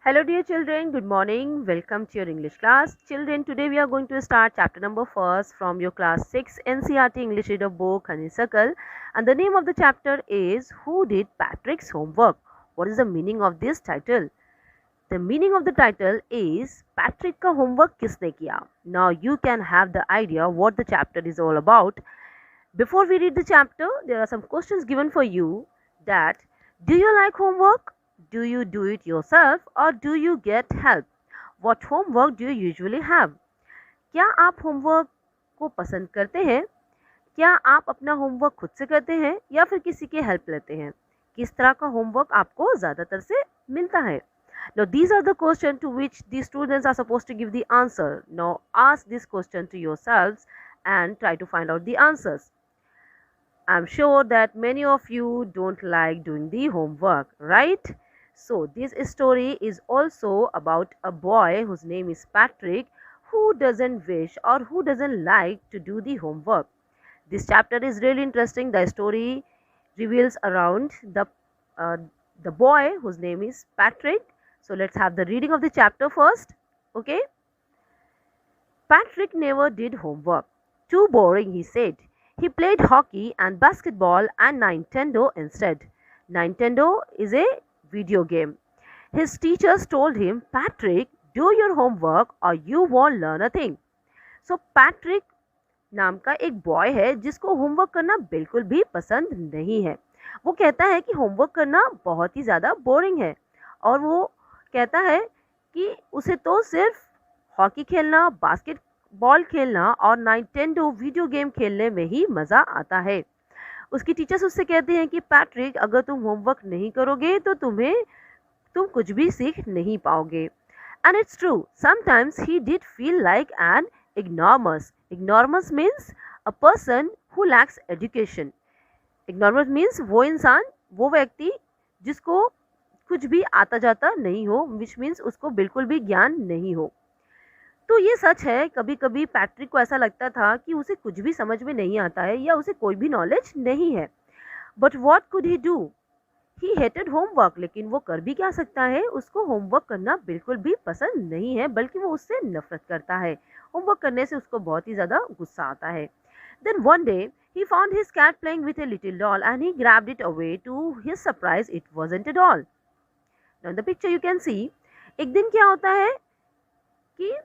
Hello dear children, good morning. Welcome to your English class. Children, today we are going to start chapter number 1st from your class 6 NCERT English reader book Honeysuckle, and the name of the chapter is Who Did Patrick's Homework? What is the meaning of this title? The meaning of the title is Patrick का homework किसने किया? Now you can have the idea what the chapter is all about. Before we read the chapter, there are some questions given for you that do you like homework? Do you do it yourself or do you get help? What homework do you usually have? क्या आप homework को पसंद करते हैं? क्या आप अपना homework खुद से करते हैं या फिर किसी की हेल्प लेते हैं? किस तरह का होमवर्क आपको ज़्यादातर से मिलता है? Now these are the questions to which the students are supposed to give the answer. Now ask this question to yourselves and try to find out the answers. I'm sure that many of you don't like doing the homework, right? So, this story is also about a boy whose name is Patrick who doesn't wish or who doesn't like to do the homework. This chapter is really interesting. The story reveals around the boy whose name is Patrick. So, let's have the reading of the chapter first. Okay? Patrick never did homework. Too boring, he said. He played hockey and basketball and Nintendo instead. Nintendo is a video game. His teachers told him, Patrick, do your homework or you won't learn a thing. So Patrick नाम का एक boy है जिसको homework करना बिल्कुल भी पसंद नहीं है. वो कहता है कि होमवर्क करना बहुत ही ज़्यादा बोरिंग है और वो कहता है कि उसे तो सिर्फ हॉकी खेलना, बास्केटबॉल खेलना और नाइंटेंडो वीडियो गेम खेलने में ही मज़ा आता है. उसकी टीचर्स उससे कहते हैं कि पैट्रिक, अगर तुम होमवर्क नहीं करोगे तो तुम कुछ भी सीख नहीं पाओगे. And it's true, sometimes he did feel like an ignoramus. Ignoramus means a person who lacks education. Ignoramus means वो इंसान, वो व्यक्ति जिसको कुछ भी आता जाता नहीं हो, which means उसको बिल्कुल भी ज्ञान नहीं हो. तो ये सच है, कभी कभी पैट्रिक को ऐसा लगता था कि उसे कुछ भी समझ में नहीं आता है या उसे कोई भी नॉलेज नहीं है. But what could he do? He hated homework. लेकिन वो कर भी क्या सकता है? उसको होमवर्क करना बिल्कुल भी पसंद नहीं है, बल्कि वो उससे नफरत करता है. होमवर्क करने से उसको बहुत ही ज़्यादा गुस्सा आता है. Then one day he found his cat playing with a little doll and he grabbed it away. To his surprise, it wasn't a doll. Now in the picture you can see, एक दिन क्या होता है कि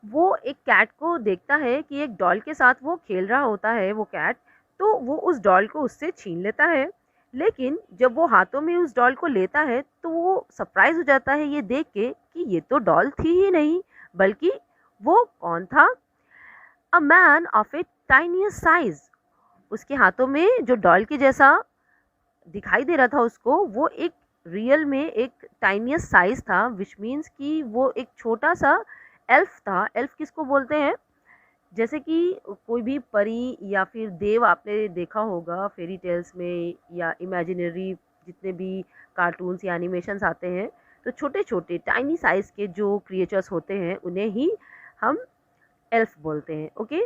वो एक cat को देखता है कि एक डॉल के साथ वो खेल रहा होता है वो कैट, तो वो उस डॉल को उससे छीन लेता है. लेकिन जब वो हाथों में उस डॉल को लेता है तो वो सरप्राइज हो जाता है ये देख के कि ये तो डॉल थी ही नहीं, बल्कि वो कौन था? A man of A tiniest size. उसके हाथों में जो डॉल के जैसा दिखाई दे रहा था उसको, वो एक रियल में एक टाइनीस्ट साइज था, विच मीन्स कि वो एक छोटा सा एल्फ था. एल्फ किसको बोलते हैं? जैसे कि कोई भी परी या फिर देव आपने देखा होगा फेरी टेल्स में या इमेजिनरी जितने भी कार्टून्स या एनिमेशंस आते हैं, तो छोटे छोटे टाइनी साइज़ के जो क्रिएचर्स होते हैं उन्हें ही हम एल्फ बोलते हैं. ओके,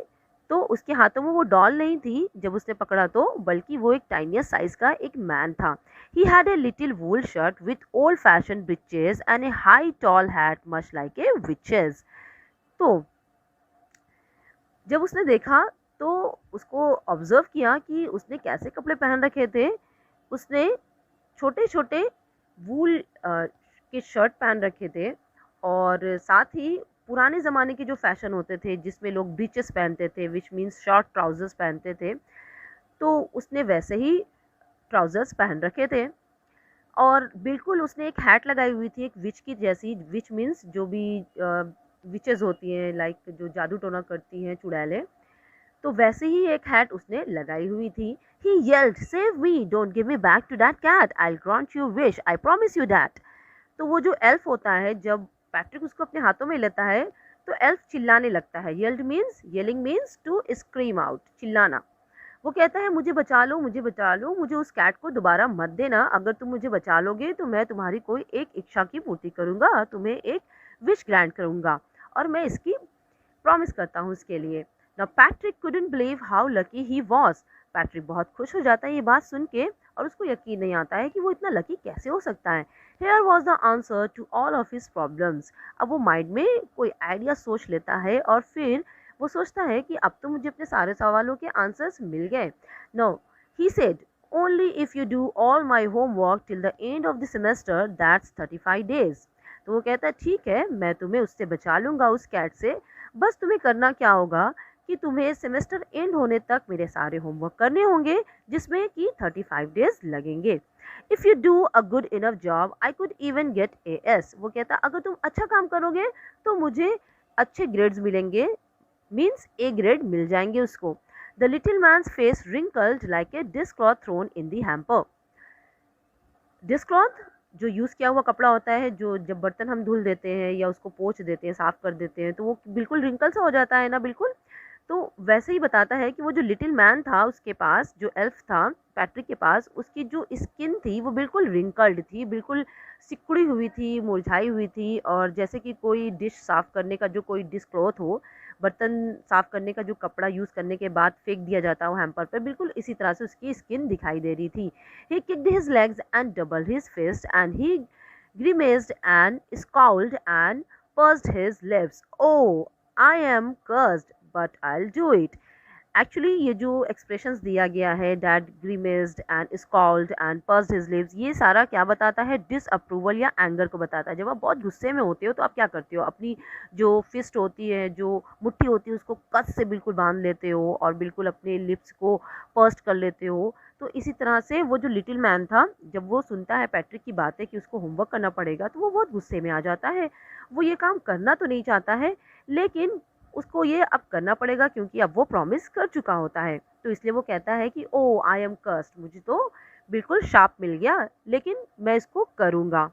तो उसके हाथों में वो डॉल नहीं थी जब उसने पकड़ा तो, बल्कि वो एक टाइनियस्ट साइज का एक मैन था. He had a little wool shirt with old fashion breeches and a high tall hat much like a witches. तो जब उसने देखा तो उसको ऑब्जर्व किया कि उसने कैसे कपड़े पहन रखे थे. उसने छोटे छोटे वूल के शर्ट पहन रखे थे और साथ ही पुराने ज़माने के जो फैशन होते थे जिसमें लोग ब्रीचेस पहनते थे, विच मीन्स शॉर्ट ट्राउजर्स पहनते थे, तो उसने वैसे ही ट्राउजर्स पहन रखे थे. और बिल्कुल उसने एक हैट लगाई हुई थी एक विच की जैसी, विच मीन्स जो भी विचेस होती हैं, लाइक जो जादू टोना करती हैं चुड़ैलें, तो वैसे ही एक हैट उसने लगाई हुई थी. He yelled, save me, don't give me back to that cat, I grant you wish, I promise you that. तो वो जो एल्फ होता है, जब पैट्रिक उसको अपने हाथों में लेता है तो एल्फ चिल्लाने लगता है. Yelling means to scream out, चिल्लाना. वो कहता है मुझे बचा लो, मुझे बचा लो, मुझे उस कैट को दोबारा मत देना. अगर तुम मुझे बचा लोगे तो मैं तुम्हारी कोई एक इच्छा की पूर्ति करूँगा, तुम्हें एक विश ग्रांट करूँगा और मैं इसकी प्रॉमिस करता हूँ इसके लिए. Now Patrick couldn't believe how lucky he was. Patrick बहुत खुश हो जाता है ये बात सुन के और उसको यकीन नहीं आता है कि वो इतना लकी कैसे हो सकता है। Here was the answer to all of his problems. अब वो माइंड में कोई आइडिया सोच लेता है और फिर वो सोचता है कि अब तो मुझे अपने सारे सवालों के आंसर्स मिल गए। No, he said, only if you do all my homework till the end of the semester, that's 35 days. तो वो कहता है ठीक है, मैं तुम्हें उससे बचा लूंगा, उस कैट से। बस तुम्हें करना क्या होगा कि तुम्हें सेमेस्टर एंड होने तक मेरे सारे होमवर्क करने होंगे, जिसमें कि 35 डेज लगेंगे। If you do a good enough job I could even get AS। वो कहता अगर तुम अच्छा काम करोगे तो मुझे अच्छे ग्रेड्स मिलेंगे, मीन्स A ग्रेड मिल जाएंगे उसको। The little man's face wrinkled like a dish cloth thrown in the hamper. Dish cloth जो यूज़ किया हुआ कपड़ा होता है, जो जब बर्तन हम धुल देते हैं या उसको पोंछ देते हैं, साफ़ कर देते हैं, तो वो बिल्कुल रिंकल सा हो जाता है ना, बिल्कुल। तो वैसे ही बताता है कि वो जो लिटिल मैन था उसके पास, जो एल्फ था पैट्रिक के पास, उसकी जो स्किन थी वो बिल्कुल रिंकल्ड थी, बिल्कुल सिकुड़ी हुई थी, मुरझाई हुई थी। और जैसे कि कोई डिश साफ़ करने का जो कोई डिश क्लॉथ हो, बर्तन साफ़ करने का जो कपड़ा यूज़ करने के बाद फेंक दिया जाता हो हैम्पर पर, बिल्कुल इसी तरह से उसकी स्किन दिखाई दे रही थी। He kicked his legs and doubled his fist and he grimaced and scowled and pursed his lips. Oh, I am cursed, but I'll do it. Actually ये जो एक्सप्रेशंस दिया गया है, dad grimaced and scowled and pursed his lips, ये सारा क्या बताता है? डिसअप्रूवल या एंगर को बताता है। जब आप बहुत गुस्से में होते हो तो आप क्या करते हो? अपनी जो फिस्ट होती है, जो मुट्ठी होती है, उसको कस से बिल्कुल बांध लेते हो और बिल्कुल अपने लिप्स को पर्स्ट कर लेते हो। तो इसी तरह से वो जो लिटिल मैन था, जब वो सुनता है पैट्रिक की बातें कि उसको होमवर्क करना पड़ेगा, तो वो बहुत गुस्से में आ जाता है। वो ये काम करना तो नहीं चाहता है, लेकिन उसको ये अब करना पड़ेगा क्योंकि अब वो प्रॉमिस कर चुका होता है। तो इसलिए वो कहता है कि ओ आई एम कर्स्ड, मुझे तो बिल्कुल शाप मिल गया, लेकिन मैं इसको करूँगा।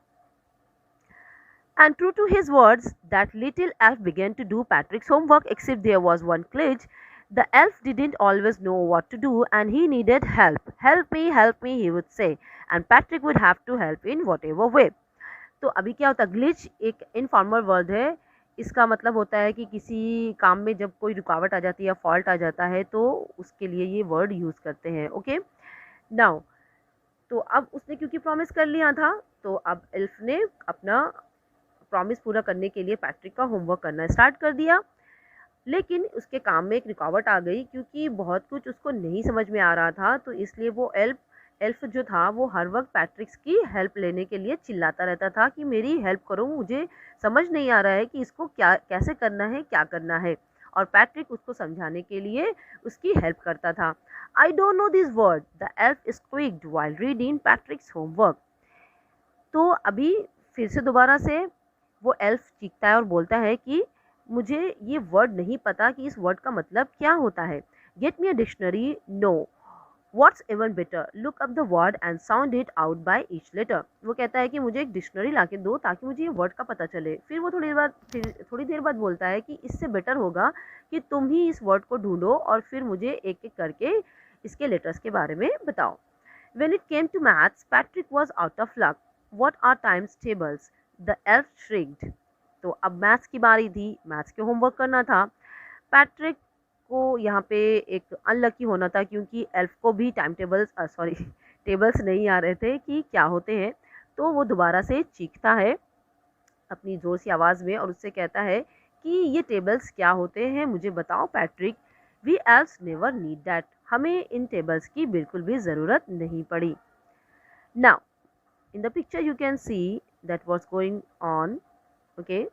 And true to his words, that little elf began to do Patrick's homework, except there was one glitch. The elf didn't always know what to do and he needed help. Help me, he would say. And Patrick would have to help in whatever way. तो अभी क्या होता है, glitch एक informal word है। इसका मतलब होता है कि किसी काम में जब कोई रुकावट आ जाती है या फॉल्ट आ जाता है तो उसके लिए ये वर्ड यूज़ करते हैं। ओके, नाउ तो अब उसने क्योंकि प्रॉमिस कर लिया था, तो अब एल्फ ने अपना प्रॉमिस पूरा करने के लिए पैट्रिक का होमवर्क करना स्टार्ट कर दिया। लेकिन उसके काम में एक रुकावट आ गई, क्योंकि बहुत कुछ उसको नहीं समझ में आ रहा था। तो इसलिए वो एल्फ जो था वो हर वक्त पैट्रिक्स की हेल्प लेने के लिए चिल्लाता रहता था कि मेरी हेल्प करो, मुझे समझ नहीं आ रहा है कि इसको क्या कैसे करना है, क्या करना है। और पैट्रिक उसको समझाने के लिए उसकी हेल्प करता था। I don't know this word, the elf squeaked while reading Patrick's homework. तो अभी फिर से दोबारा से वो एल्फ चीखता है और बोलता है कि मुझे ये वर्ड नहीं पता कि इस वर्ड का मतलब क्या होता है। Get me a dictionary. No, what's even better, look up the word and sound it out by each letter. वो कहता है कि मुझे एक डिक्शनरी ला के दो ताकि मुझे ये वर्ड का पता चले। फिर वो थोड़ी देर बाद बोलता है कि इससे बेटर होगा कि तुम ही इस वर्ड को ढूंढो और फिर मुझे एक एक करके इसके लेटर्स के बारे में बताओ। When it came to maths, Patrick was out of luck. What are times tables? The elf shrieked. तो अब मैथ्स की बारी थी, मैथ्स के होमवर्क करना था। पैट्रिक को यहाँ पे एक अनलकी होना था, क्योंकि एल्फ को भी टाइम टेबल्स टेबल्स नहीं आ रहे थे कि क्या होते हैं। तो वो दोबारा से चीखता है अपनी ज़ोर सी आवाज़ में और उससे कहता है कि ये टेबल्स क्या होते हैं, मुझे बताओ Patrick. We elfs never need that, हमें इन टेबल्स की बिल्कुल भी ज़रूरत नहीं पड़ी। Now in the picture you can see that what's going on. Okay,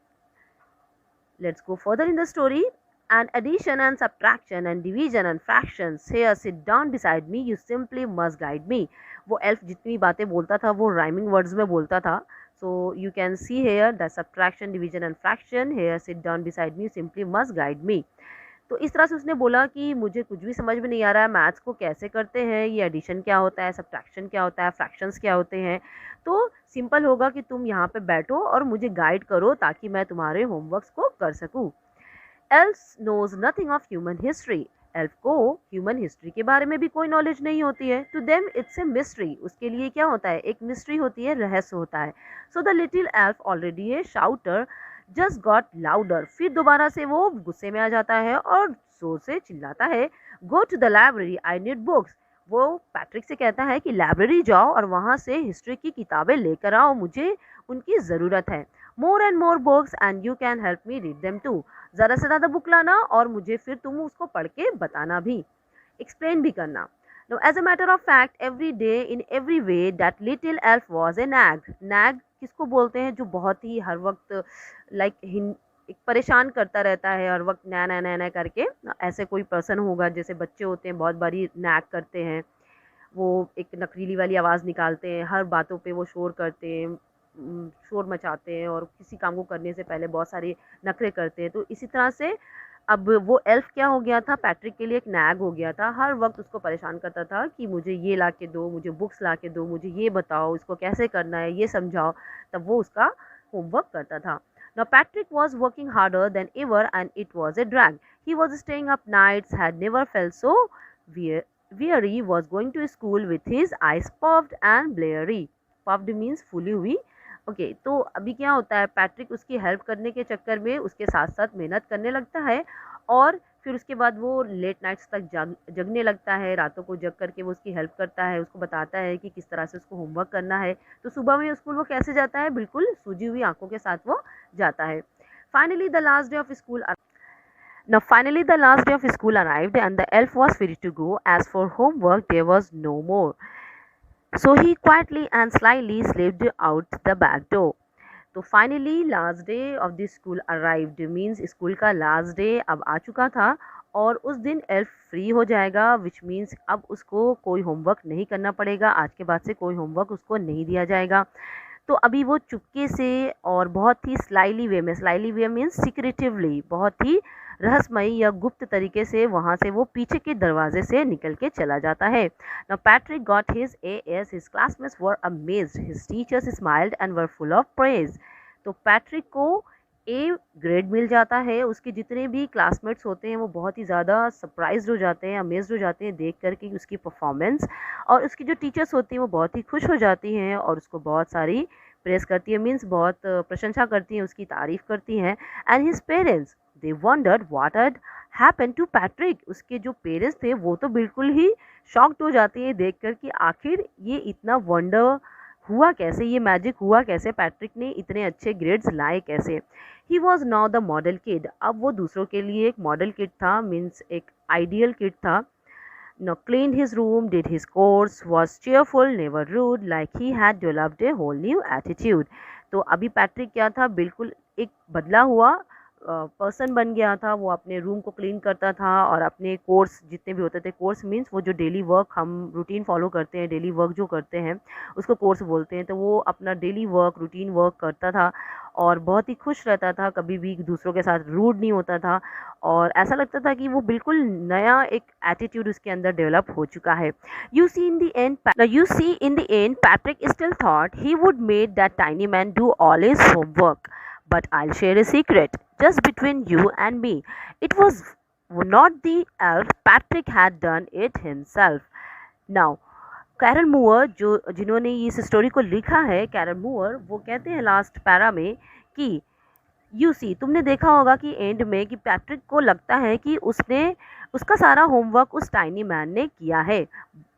let's go further in the story. And addition and subtraction and division and fractions, here sit down beside me, you simply must guide me. वो elf जितनी बातें बोलता था वो rhyming words में बोलता था। So you can see here the subtraction, division and fraction, here sit down beside me, you simply must guide me. तो इस तरह से उसने बोला कि मुझे कुछ भी समझ में नहीं आ रहा है, मैथ्स को कैसे करते हैं, ये एडिशन क्या होता है, सब्ट्रैक्शन क्या होता है, फ्रैक्शंस क्या होते हैं। तो सिंपल होगा कि तुम यहाँ पे बैठो और मुझे गाइड करो ताकि मैं तुम्हारे होमवर्क्स को कर सकूँ। Elf knows nothing of human history, elf को ह्यूमन हिस्ट्री के बारे में भी कोई नॉलेज नहीं होती है। To them it's a mystery, उसके लिए क्या होता है, एक मिस्ट्री होती है, रहस्य होता है। So the little elf already A शाउटर just got louder, फिर दोबारा से वो गुस्से में आ जाता है और जोर से चिल्लाता है, go to the library, I need books. वो पैट्रिक से कहता है कि लाइब्रेरी जाओ और वहाँ से हिस्ट्री की किताबें लेकर आओ, मुझे उनकी ज़रूरत है। More and more books and you can help me read them too. ज़्यादा से ज़्यादा बुक लाना और मुझे फिर तुम उसको पढ़ के बताना भी, एक्सप्लेन भी करना। Now, as a matter of fact, every day in every way, that little elf was a nag. Nag किसको बोलते हैं? जो बहुत ही हर वक्त लाइक एक परेशान करता रहता है हर वक्त, नया नया नया नया करके। ऐसे कोई पर्सन होगा, जैसे बच्चे होते हैं बहुत बारी नैग करते हैं, वो एक नखरीली वाली आवाज़ निकालते हैं, हर बातों पे वो शोर करते हैं, शोर मचाते हैं और किसी काम को करने से पहले बहुत सारे नखरे करते हैं। तो इसी तरह से अब वो एल्फ क्या हो गया था, पैट्रिक के लिए एक नैग हो गया था। हर वक्त उसको परेशान करता था कि मुझे ये ला के दो, मुझे बुक्स ला के दो, मुझे ये बताओ, इसको कैसे करना है, ये समझाओ। तब वो उसका होमवर्क करता था। Now Patrick was working harder than ever and it was a drag. He was staying up nights, had never felt so weary, was going to school with his eyes puffed and bleary. Puffed means फूली हुई। Okay तो अभी क्या होता है, Patrick उसकी help करने के चक्कर में उसके साथ साथ मेहनत करने लगता है और फिर उसके बाद वो लेट नाइट्स तक जगने लगता है। रातों को जग करके वो उसकी हेल्प करता है, उसको बताता है कि किस तरह से उसको होमवर्क करना है। तो सुबह में स्कूल वो कैसे जाता है, बिल्कुल सूजी हुई आंखों के साथ वो जाता है। Finally the last day of school Now finally the last day of school arrived and the elf was free to go. As for homework there was no more. So he quietly and slyly slipped out the back door. तो finally last day of the school arrived means school का last day अब आ चुका था और उस दिन elf free हो जाएगा, विच मीन्स अब उसको कोई होमवर्क नहीं करना पड़ेगा। आज के बाद से कोई होमवर्क उसको नहीं दिया जाएगा। तो अभी वो चुपके से और बहुत ही स्लाइली वे मीन्स सीक्रेटिवली, बहुत ही रहस्यमयी या गुप्त तरीके से वहाँ से वो पीछे के दरवाजे से निकल के चला जाता है। Now Patrick got his AS, his classmates were amazed, his teachers smiled and were full of praise. तो पैट्रिक को ए ग्रेड मिल जाता है, उसके जितने भी क्लासमेट्स होते हैं वो बहुत ही ज़्यादा सरप्राइज्ड हो जाते हैं, अमेज्ड हो जाते हैं देख कर के उसकी परफॉर्मेंस, और उसकी जो टीचर्स होती हैं वो बहुत ही खुश हो जाती हैं और उसको बहुत सारी प्रेस करती है, मीन्स बहुत प्रशंसा करती हैं, उसकी तारीफ़ करती हैं। And his parents they wondered what had happen to Patrick. उसके जो पेरेंट्स थे वो तो बिल्कुल ही शॉक्ड हो जाते हैं देख कर कि आखिर ये इतना वंडर हुआ कैसे, ये मैजिक हुआ कैसे, पैट्रिक ने इतने अच्छे ग्रेड्स लाए कैसे। He was now the model kid, अब वो दूसरों के लिए एक मॉडल किड था, मीन्स एक आइडियल किड था। Now cleaned his room, did his course, was cheerful, never rude, like he had developed a whole new attitude. तो अभी पैट्रिक क्या था, बिल्कुल एक बदला हुआ पर्सन बन गया था। वो अपने रूम को क्लीन करता था और अपने कोर्स जितने भी होते थे, कोर्स मीन्स वो जो डेली वर्क हम रूटीन फॉलो करते हैं, डेली वर्क जो करते हैं उसको कोर्स बोलते हैं। तो वो अपना डेली वर्क, रूटीन वर्क करता था और बहुत ही खुश रहता था, कभी भी दूसरों के साथ रूड नहीं होता था और ऐसा लगता था कि वो बिल्कुल नया एक एटीट्यूड उसके अंदर डेवलप हो चुका है। You see in the end Patrick still thought he would made that tiny man do all his homework, but I'll share a secret just between you and me. It was not the elf, Patrick had done it himself. Now Carol Moore जिन्होंने इस story को लिखा है, Carol मूअर, वो कहते हैं last para में कि यू सी, तुमने देखा होगा कि एंड में कि पैट्रिक को लगता है कि उसका सारा होमवर्क उस टाइनी मैन ने किया है,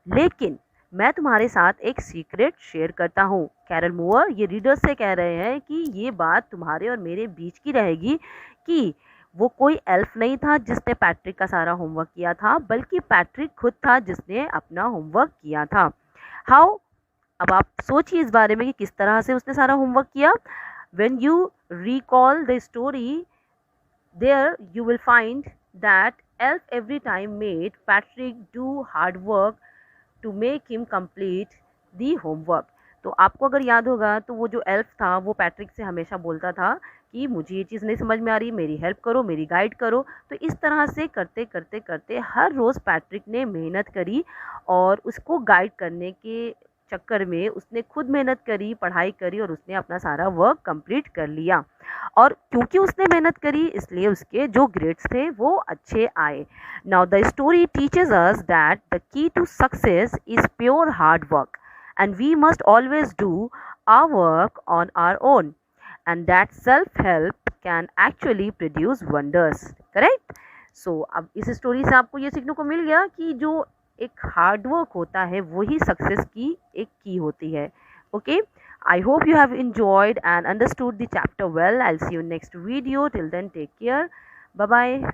लेकिन मैं तुम्हारे साथ एक सीक्रेट शेयर करता हूँ। कैरल मूअर ये रीडर्स से कह रहे हैं कि ये बात तुम्हारे और मेरे बीच की रहेगी कि वो कोई एल्फ नहीं था जिसने पैट्रिक का सारा होमवर्क किया था, बल्कि पैट्रिक खुद था जिसने अपना होमवर्क किया था। हाउ, अब आप सोचिए इस बारे में कि किस तरह से उसने सारा होमवर्क किया। When you recall the story, there you will find that elf every time made Patrick do hard work to make him complete the homework. तो आपको अगर याद होगा तो वो जो एल्फ था वो पैट्रिक से हमेशा बोलता था कि मुझे ये चीज़ नहीं समझ में आ रही, मेरी हेल्प करो, मेरी गाइड करो। तो इस तरह से करते करते करते हर रोज़ पैट्रिक ने मेहनत करी और उसको गाइड करने के चक्कर में उसने खुद मेहनत करी, पढ़ाई करी और उसने अपना सारा वर्क कंप्लीट कर लिया। और क्योंकि उसने मेहनत करी इसलिए उसके जो ग्रेड्स थे वो अच्छे आए। Now the story teaches us that the key to success is pure hard work and we must always do our work on our own and that self help can actually produce wonders. Correct. सो अब इस story से आपको ये सीखने को मिल गया कि जो एक हार्ड वर्क होता है, वही सक्सेस की एक की होती है. Okay, I hope you have enjoyed and understood the chapter well. I'll see you next video. Till then, take care. Bye bye.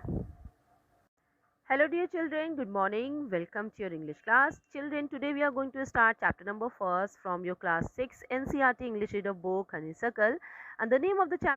Hello, dear children. Good morning. Welcome to your English class. Children, today we are going to start chapter number first from your class 6 NCERT English Reader book, Honeysuckle. And the name of the chapter